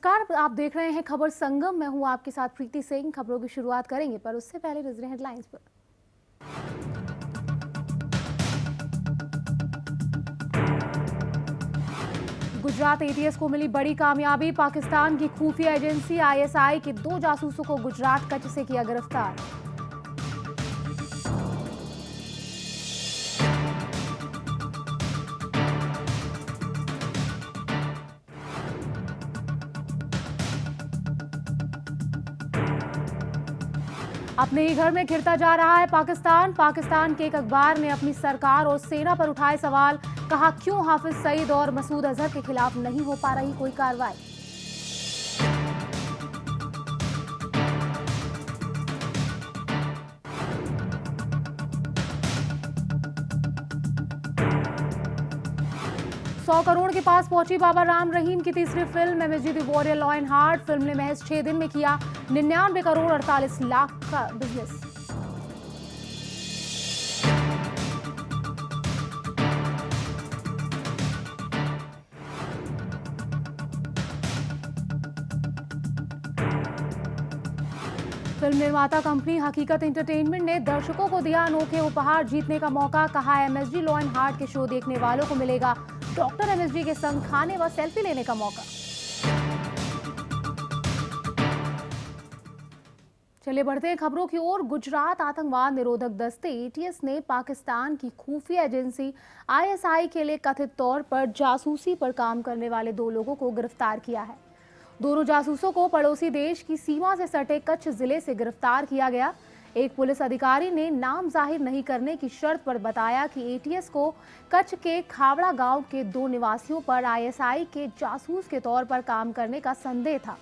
नमस्कार, आप देख रहे हैं खबर संगम। मैं हूं आपके साथ प्रीति सिंह। खबरों की शुरुआत करेंगे पर उससे पहले नजरें हेडलाइंस पर। गुजरात एटीएस को मिली बड़ी कामयाबी। पाकिस्तान की खुफिया एजेंसी आईएसआई के 2 जासूसों को गुजरात कच्छ से किया गिरफ्तार। अपने ही घर में घिरता जा रहा है पाकिस्तान। पाकिस्तान के एक अखबार ने अपनी सरकार और सेना पर उठाए सवाल। कहा, क्यों हाफिज सईद और मसूद अजहर के खिलाफ नहीं हो पा रही कोई कार्रवाई। $100 करोड़ के पास पहुंची बाबा राम रहीम की तीसरी film MSG the warrior law and heart. Film ने महज 6 दिन में किया 99 करोड़ 48 लाख का बिजनेस। फिल्म निर्माता कंपनी हकीकत एंटरटेनमेंट ने दर्शकों को दिया अनोखे उपहार जीतने का मौका। कहा, एमएसजी लॉ एंड हार्ट के शो देखने वालों को मिलेगा डॉक्टर एमएसजी के संग खाने व सेल्फी लेने का मौका। चलिए बढ़ते हैं खबरों की ओर। गुजरात आतंकवाद निरोधक दस्ते एटीएस ने पाकिस्तान की खुफिया एजेंसी आईएसआई के लिए कथित तौर पर जासूसी पर काम करने वाले 2 लोगों को गिरफ्तार किया है। दोनों जासूसों को पड़ोसी देश की सीमा से सटे कच्छ जिले से गिरफ्तार किया गया। एक पुलिस अधिकारी ने नाम जाहिर नहीं करने की शर्त पर बताया कि एटीएस को कच्छ के खावड़ा गांव के 2 निवासियों पर आईएसआई के जासूस के तौर पर काम करने का संदेह था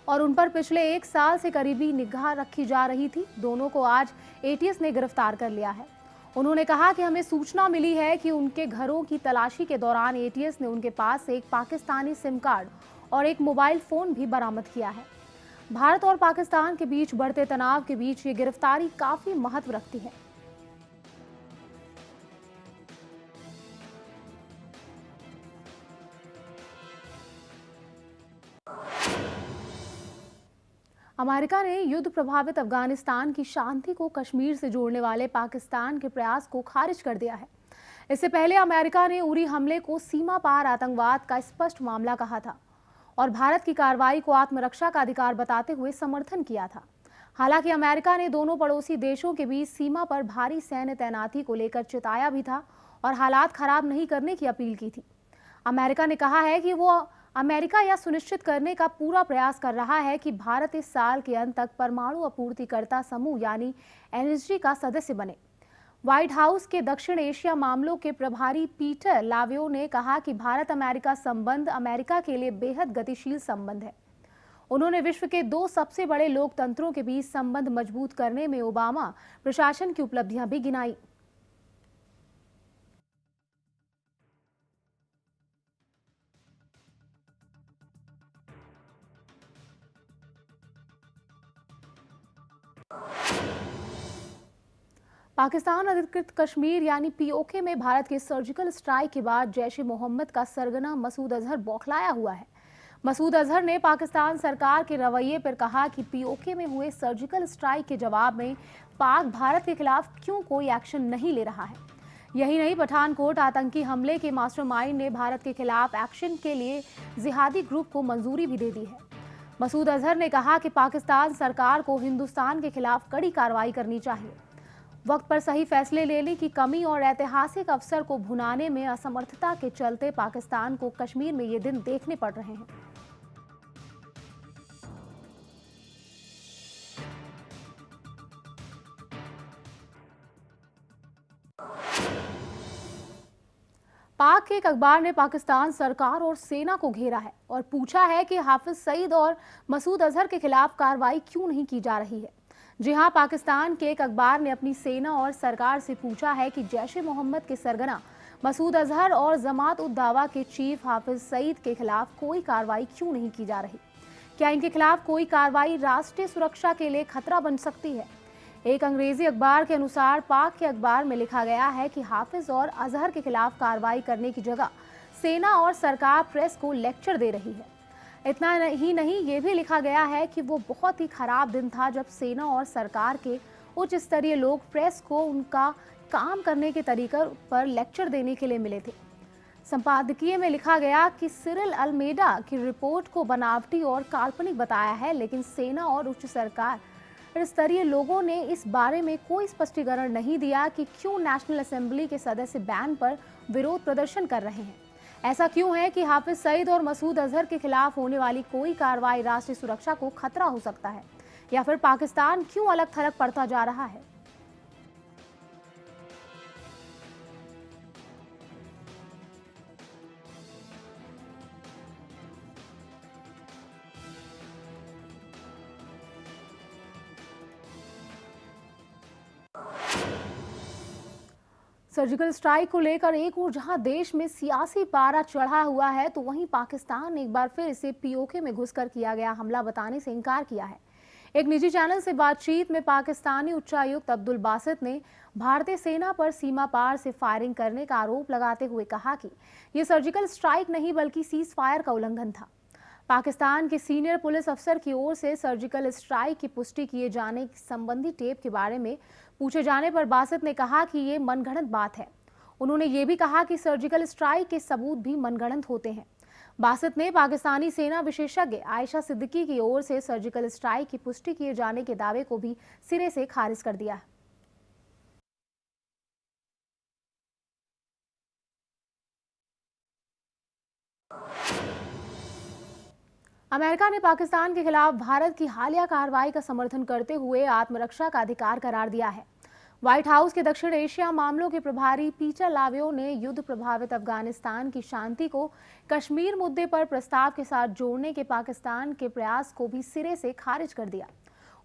और उन पर पिछले 1 साल से करीबी निगाह रखी जा रही थी। दोनों को आज एटीएस ने गिरफ्तार कर लिया है। उन्होंने कहा कि हमें सूचना मिली है कि उनके घरों की तलाशी के दौरान एटीएस ने उनके पास से एक पाकिस्तानी सिम कार्ड और एक मोबाइल फोन भी बरामद किया है। भारत और पाकिस्तान के बीच बढ़ते तनाव के बीच ये गिरफ्तारी काफी महत्व रखती है। अमेरिका ने युद्ध प्रभावित अफगानिस्तान की शांति को कश्मीर से जोड़ने वाले पाकिस्तान के प्रयास को खारिज कर दिया है। इससे पहले अमेरिका ने उरी हमले को सीमा पार आतंकवाद का स्पष्ट मामला कहा था और भारत की कार्रवाई को आत्मरक्षा का अधिकार बताते हुए समर्थन किया था। हालांकि अमेरिका ने दोनों पड़ोसी देशों के बीच सीमा पर भारी सैन्य तैनाती को लेकर चिताया भी था और हालात खराब नहीं करने की अपील की थी। अमेरिका ने कहा है कि वो अमेरिका यह सुनिश्चित करने का पूरा प्रयास कर रहा है कि भारत इस साल के अंत तक परमाणु आपूर्तिकर्ता समूह यानी एनएसजी का सदस्य बने। व्हाइट हाउस के दक्षिण एशिया मामलों के प्रभारी पीटर लावियो ने कहा कि भारत अमेरिका संबंध अमेरिका के लिए बेहद गतिशील संबंध है। उन्होंने विश्व के 2 सबसे बड़े लोकतंत्रों के बीच संबंध मजबूत करने में ओबामा प्रशासन की उपलब्धियां भी गिनाई। पाकिस्तान अधिकृत कश्मीर यानी पीओके में भारत के सर्जिकल स्ट्राइक के बाद जैश ए मोहम्मद का सरगना मसूद अजहर बौखलाया हुआ है। मसूद अजहर ने पाकिस्तान सरकार के रवैये पर कहा कि पीओके में हुए सर्जिकल स्ट्राइक के जवाब में पाक भारत के खिलाफ क्यों कोई एक्शन नहीं ले रहा है। यही नहीं, पठानकोट आतंकी हमले के मास्टरमाइंड ने भारत के खिलाफ एक्शन के लिए जिहादी ग्रुप को मंजूरी भी दे दी है। मसूद अजहर ने कहा कि पाकिस्तान सरकार को हिंदुस्तान के खिलाफ कड़ी कार्रवाई करनी चाहिए। वक्त पर सही फैसले लेने की कमी और ऐतिहासिक अवसर को भुनाने में असमर्थता के चलते पाकिस्तान को कश्मीर में ये दिन देखने पड़ रहे हैं। पाक के एक अखबार ने पाकिस्तान सरकार और सेना को घेरा है और पूछा है कि हाफिज सईद और मसूद अजहर के खिलाफ कार्रवाई क्यों नहीं की जा रही है। जी हां, पाकिस्तान के एक अखबार ने अपनी सेना और सरकार से पूछा है कि जैश ए मोहम्मद के सरगना मसूद अजहर और जमात उद दावा के चीफ हाफिज सईद के खिलाफ कोई कार्रवाई क्यों नहीं की जा रही। क्या इनके खिलाफ कोई कार्रवाई राष्ट्रीय सुरक्षा के लिए खतरा बन सकती है। एक अंग्रेजी अखबार के अनुसार पाक के अखबार में लिखा गया है कि हाफिज और अजहर के खिलाफ कार्रवाई करने की जगह सेना और सरकार प्रेस को लेक्चर दे रही है। इतना ही नहीं, ये भी लिखा गया है कि वो बहुत ही खराब दिन था जब सेना और सरकार के उच्च स्तरीय लोग प्रेस को उनका काम करने के तरीके पर लेक्चर देने के लिए मिले थे। संपादकीय में लिखा गया कि सिरिल अल्मेडा की रिपोर्ट को बनावटी और काल्पनिक बताया है, लेकिन सेना और उच्च सरकार स्तरीय लोगों ने इस बारे में कोई स्पष्टीकरण नहीं दिया कि क्यों नेशनल असेंबली के सदस्य बैन पर विरोध प्रदर्शन कर रहे हैं। ऐसा क्यों है कि हाफिज सईद और मसूद अजहर के खिलाफ होने वाली कोई कार्रवाई राष्ट्रीय सुरक्षा को खतरा हो सकता है, या फिर पाकिस्तान क्यों अलग थलग पड़ता जा रहा है। सर्जिकल स्ट्राइक को लेकर एक और जहां देश में सियासी पारा चढ़ा हुआ है, तो वहीं पाकिस्तान ने एक बार फिर इसे पीओके में घुसकर किया गया हमला बताने से इनकार किया है। एक निजी चैनल से बातचीत में पाकिस्तानी उच्चायुक्त अब्दुल बासित ने भारतीय सेना पर सीमा पार से फायरिंग करने का आरोप लगाते हुए कहा कि यह सर्जिकल स्ट्राइक नहीं बल्कि सीज फायर का उल्लंघन था। पाकिस्तान के सीनियर पुलिस अफसर की ओर से सर्जिकल स्ट्राइक की पुष्टि किए जाने संबंधी टेप के बारे में पूछे जाने पर बासित ने कहा कि ये मनगढ़ंत बात है। उन्होंने ये भी कहा कि सर्जिकल स्ट्राइक के सबूत भी मनगढ़ंत होते हैं। बासित ने पाकिस्तानी सेना विशेषज्ञ आयशा सिद्दीकी की ओर से सर्जिकल स्ट्राइक की पुष्टि किए जाने के दावे को भी सिरे से खारिज कर दिया है। अमेरिका ने पाकिस्तान के खिलाफ भारत की हालिया कार्रवाई का समर्थन करते हुए आत्मरक्षा का अधिकार करार दिया है। व्हाइट हाउस के दक्षिण एशिया मामलों के प्रभारी पीटर लावियो ने युद्ध प्रभावित अफगानिस्तान की शांति को कश्मीर मुद्दे पर प्रस्ताव के साथ जोड़ने के पाकिस्तान के प्रयास को भी सिरे से खारिज कर दिया।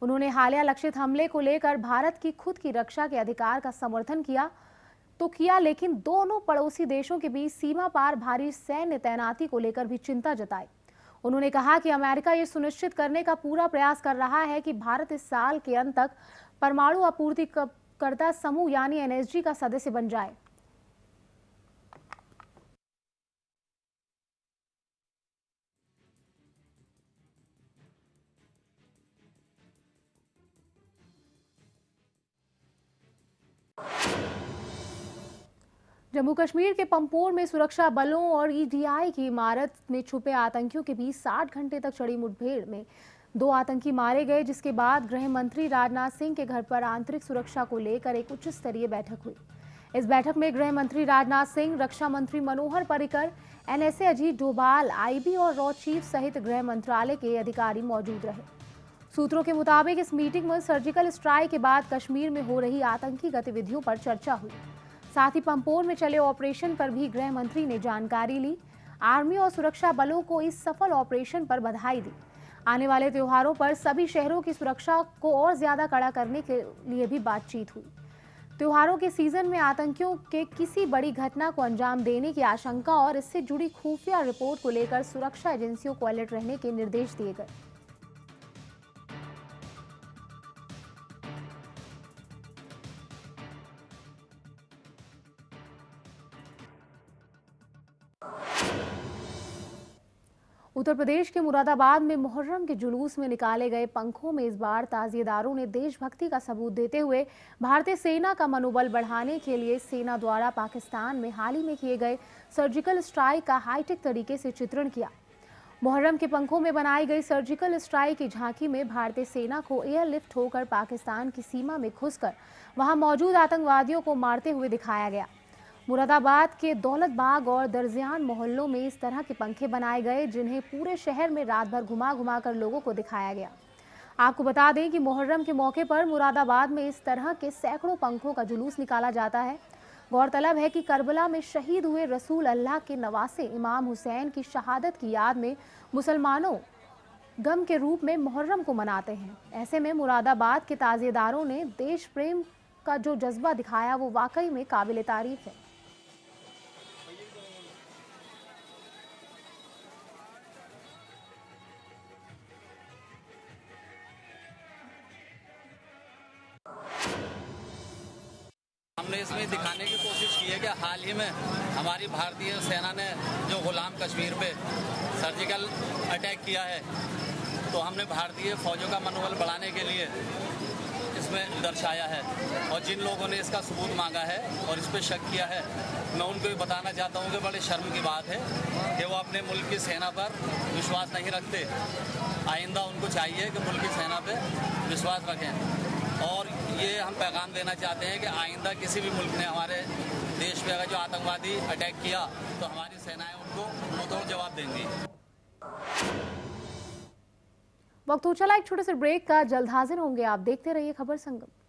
उन्होंने हालिया लक्षित हमले को लेकर भारत की खुद की रक्षा के अधिकार का समर्थन किया, लेकिन दोनों पड़ोसी देशों के बीच सीमा पार भारी सैन्य तैनाती को लेकर भी चिंता जताई। उन्होंने कहा कि अमेरिका ये सुनिश्चित करने का पूरा प्रयास कर रहा है कि भारत इस साल के अंत तक परमाणु आपूर्तिकर्ता समूह यानी एनएसजी का सदस्य बन जाए। जम्मू कश्मीर के पंपोर में सुरक्षा बलों और ईडीआई की इमारत में छुपे आतंकियों के बीच 60 घंटे तक चली मुठभेड़ में 2 आतंकी मारे गए, जिसके बाद गृह मंत्री राजनाथ सिंह के घर पर आंतरिक सुरक्षा को लेकर एक उच्च स्तरीय बैठक हुई। इस बैठक में गृह मंत्री राजनाथ सिंह, रक्षा मंत्री मनोहर पर्रिकर, एनएसए अजीत डोभाल, आईबी और रॉ चीफ सहित गृह मंत्रालय के अधिकारी मौजूद रहे। सूत्रों के मुताबिक इस मीटिंग में सर्जिकल स्ट्राइक के बाद कश्मीर में हो रही आतंकी गतिविधियों पर चर्चा हुई। साथ ही पंपोर में चले ऑपरेशन पर भी गृह मंत्री ने जानकारी ली। आर्मी और सुरक्षा बलों को इस सफल ऑपरेशन पर बधाई दी। आने वाले त्योहारों पर सभी शहरों की सुरक्षा को और ज्यादा कड़ा करने के लिए भी बातचीत हुई। त्योहारों के सीजन में आतंकियों के किसी बड़ी घटना को अंजाम देने की आशंका और इससे जुड़ी खुफिया रिपोर्ट को लेकर सुरक्षा एजेंसियों को अलर्ट रहने के निर्देश दिए गए। उत्तर प्रदेश के मुरादाबाद में मुहर्रम के जुलूस में निकाले गए पंखों में इस बार ताजिएदारों ने देशभक्ति का सबूत देते हुए भारतीय सेना का मनोबल बढ़ाने के लिए सेना द्वारा पाकिस्तान में हाल ही में किए गए सर्जिकल स्ट्राइक का हाईटेक तरीके से चित्रण किया। मुहर्रम के पंखों में बनाई गई सर्जिकल स्ट्राइक की झांकी में भारतीय सेना को एयरलिफ्ट होकर पाकिस्तान की सीमा में घुसकर वहां मौजूद आतंकवादियों को मारते हुए दिखाया गया। मुरादाबाद के दौलत बाग और दरजियान मोहल्लों में इस तरह के पंखे बनाए गए, जिन्हें पूरे शहर में रात भर घुमा घुमा कर लोगों को दिखाया गया। आपको बता दें कि मुहर्रम के मौके पर मुरादाबाद में इस तरह के सैकड़ों पंखों का जुलूस निकाला जाता है। गौरतलब है कि करबला में शहीद हुए रसूल अल्लाह के नवासे इमाम हुसैन की शहादत की याद में मुसलमानों गम के रूप में मुहर्रम को मनाते हैं। ऐसे में मुरादाबाद के ताजिएदारों ने देश प्रेम का जो जज्बा दिखाया वो वाकई में काबिल तारीफ है। हमने इसमें दिखाने की कोशिश की है कि हाल ही में हमारी भारतीय सेना ने जो गुलाम कश्मीर पे सर्जिकल अटैक किया है, तो हमने भारतीय फौजों का मनोबल बढ़ाने के लिए इसमें दर्शाया है। और जिन लोगों ने इसका सबूत मांगा है और इस पर शक किया है, मैं उनको भी बताना चाहता हूँ कि बड़े शर्म की बात है कि वो अपने मुल्क की सेना पर विश्वास नहीं रखते। आइंदा उनको चाहिए कि मुल्क की सेना पे विश्वास रखें। और ये हम पैगाम देना चाहते हैं कि आइंदा किसी भी मुल्क ने हमारे देश पे अगर जो आतंकवादी अटैक किया तो हमारी सेनाएं उनको मुंहतोड़ जवाब देंगी। वक्त हो चला एक छोटे से ब्रेक का, जल्द हाजिर होंगे। आप देखते रहिए खबर संगम।